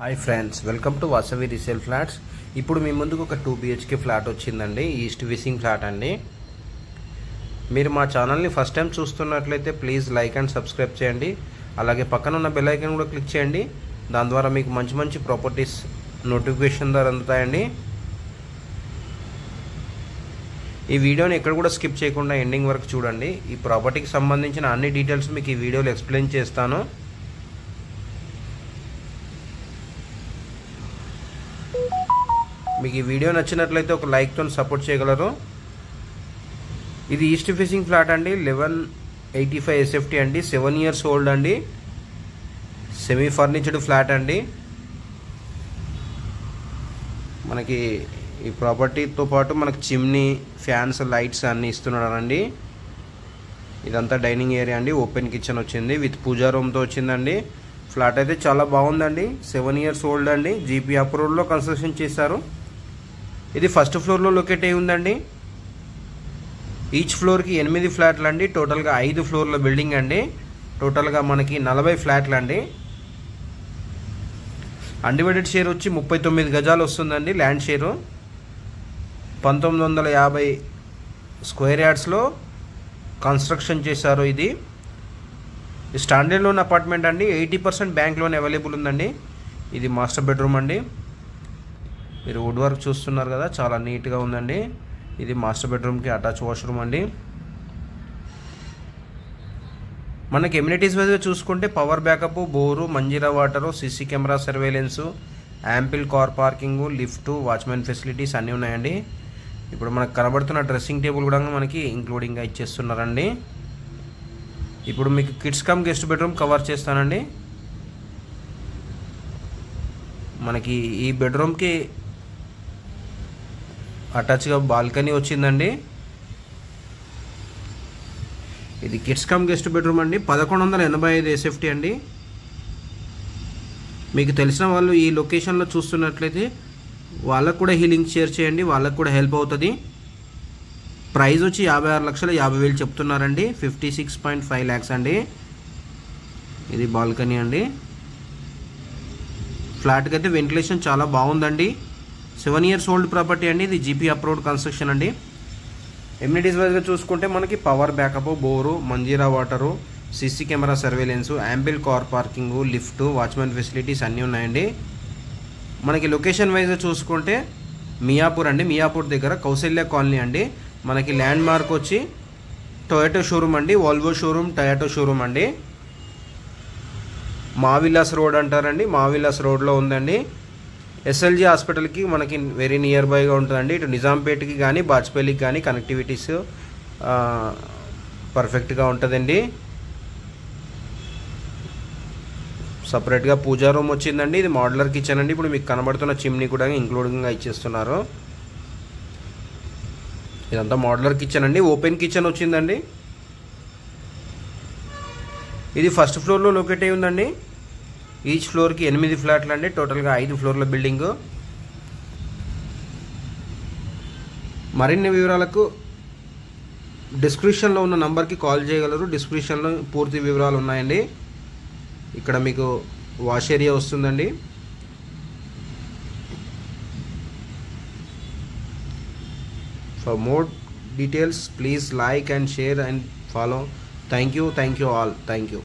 Hi friends, welcome to Vasavi resale flats. ఇప్పుడు మీ ముందుకు ఒక 2 BHK ఫ్లాట్ వచ్చిందండి. ఈస్ట్ ఫేసింగ్ ఫ్లాట్ అండి. మీరు మా ఛానల్ని ఫస్ట్ టైం చూస్తున్నట్లయితే ప్లీజ్ లైక్ అండ్ సబ్స్క్రైబ్ చేయండి. అలాగే పక్కన ఉన్న బెల్ ఐకాన్ కూడా క్లిక్ చేయండి. దాని ద్వారా మీకు మంచి మంచి ప్రాపర్టీస్ నోటిఫికేషన్ ద్వారా అందుతాయండి. ఈ వీడియోని ఎక్కడ కూడా స్కిప్ చేయకుండా ఎండింగ్ వరకు చూడండి. ఈ ప్రాపర్టీకి సంబంధించిన అన్ని డీటెయిల్స్ మీకు ఈ వీడియోలో ఎక్స్ప్లెయిన్ చేస్తాను. మీకు ఈ వీడియో నచ్చినట్లయితే ఒక లైక్తో సపోర్ట్ చేయగలరు. ఇది ఈస్ట్ ఫేసింగ్ ఫ్లాట్ అండి. 1185 SFT అండి. 7 years ఓల్డ్ అండి. సెమీ ఫర్నిచర్డ్ ఫ్లాట్ అండి. మనకి ఈ ప్రాపర్టీతో పాటు మనకి చిమ్నీ, ఫ్యాన్స్, లైట్స్ అన్నీ ఇస్తున్నాడండి. ఇదంతా డైనింగ్ ఏరియా అండి. ఓపెన్ కిచెన్ వచ్చింది విత్ పూజా రూమ్తో వచ్చిందండి. ఫ్లాట్ అయితే చాలా బాగుందండి. 7 years ఓల్డ్ అండి. జీపీ అప్రూవల్లో కన్స్ట్రక్షన్ చేశారు. ఇది ఫస్ట్ ఫ్లోర్లో లొకేట్ అయి ఉందండి. ఈచ్ ఫ్లోర్కి 8 ఫ్లాట్లు అండి. టోటల్గా 5 ఫ్లోర్ల బిల్డింగ్ అండి. టోటల్గా మనకి 40 ఫ్లాట్లు అండి. అన్డివైడెడ్ షేర్ వచ్చి 39 గజాలు వస్తుందండి. ల్యాండ్ షేరు 1950 స్క్వేర్ యార్డ్స్లో కన్స్ట్రక్షన్ చేశారు. ఇది స్టాండర్డ్ లోన్ అపార్ట్మెంట్ అండి. 80% బ్యాంక్ లోన్ అవైలబుల్ ఉందండి. ఇది మాస్టర్ బెడ్రూమ్ అండి. మీరు వుడ్ వర్క్ చూస్తున్నారు కదా, చాలా నీట్గా ఉందండి. ఇది మాస్టర్ బెడ్రూమ్కి అటాచ్ వాష్రూమ్ అండి. మనకి ఎమ్యూనిటీస్ వైజ్గా చూసుకుంటే power backup, bore, Manjira water, CC camera surveillance, ample car parking, lift, watchmen facilities అన్నీ ఉన్నాయండి. ఇప్పుడు మనకు కనబడుతున్న డ్రెస్సింగ్ టేబుల్ కూడా మనకి ఇంక్లూడింగ్గా ఇచ్చేస్తున్నారండి. ఇప్పుడు మీకు kids come guest bedroom cover చేస్తానండి. మనకి ఈ బెడ్రూమ్కి అటాచ్గా బాల్కనీ వచ్చిందండి. ఇది కిడ్స్ కమ్ గెస్ట్ బెడ్రూమ్ అండి. 1185 SFT అండి. మీకు తెలిసిన వాళ్ళు ఈ లొకేషన్లో చూస్తున్నట్లయితే వాళ్ళకు కూడా హీలింగ్ షేర్ చేయండి, వాళ్ళకు కూడా హెల్ప్ అవుతుంది. ప్రైస్ వచ్చి 56,50,000 చెప్తున్నారండి. 56.5 lakhs అండి. ఇది బాల్కనీ అండి. ఫ్లాట్కి అయితే వెంటిలేషన్ చాలా బాగుందండి. 7 years ఓల్డ్ ప్రాపర్టీ అండి. ఇది జీపీ అప్రూవ్డ్ కన్స్ట్రక్షన్ అండి. ఎమ్యూనిటీస్ వైజ్గా చూసుకుంటే మనకి power backup, bore, Manjira water, CC camera surveillance, ample car parking, lift, watchmen facilities అన్నీ ఉన్నాయండి. మనకి లొకేషన్ వైజ్గా చూసుకుంటే మియాపూర్ అండి. మియాపూర్ దగ్గర కౌశల్య కాలనీ అండి. మనకి ల్యాండ్ మార్క్ వచ్చి టొయోటో షోరూమ్ అండి. వాల్వో షోరూమ్, టొయోటో షోరూమ్ అండి. మావిలాస్ రోడ్ అంటారండి. మావిలాస్ రోడ్లో ఉందండి. SLG హాస్పిటల్కి మనకి వెరీ నియర్ బైగా ఉంటుందండి. ఇటు నిజాంపేటకి కానీ బాచ్పల్లికి కానీ కనెక్టివిటీస్ పర్ఫెక్ట్గా ఉంటుందండి. సపరేట్గా పూజా రూమ్ వచ్చిందండి. ఇది మోడ్యులర్ కిచెన్ అండి. ఇప్పుడు మీకు కనబడుతున్న చిమ్నీ కూడా ఇంక్లూడింగ్గా ఇచ్చేస్తున్నారు. ఇదంతా మోడ్యులర్ కిచెన్ అండి. ఓపెన్ కిచెన్ వచ్చిందండి. ఇది ఫస్ట్ ఫ్లోర్లో లొకేట్ అయి ఉందండి. ఈచ్ ఫ్లోర్కి 8 ఫ్లాట్లు అండి. టోటల్గా 5 ఫ్లోర్ల బిల్డింగు. మరిన్ని వివరాలకు డిస్క్రిప్షన్లో ఉన్న నంబర్కి కాల్ చేయగలరు. డిస్క్రిప్షన్లో పూర్తి వివరాలు ఉన్నాయండి. ఇక్కడ మీకు వాష్ ఏరియా వస్తుందండి. For more details please like and share and follow. Thank you all. Thank you.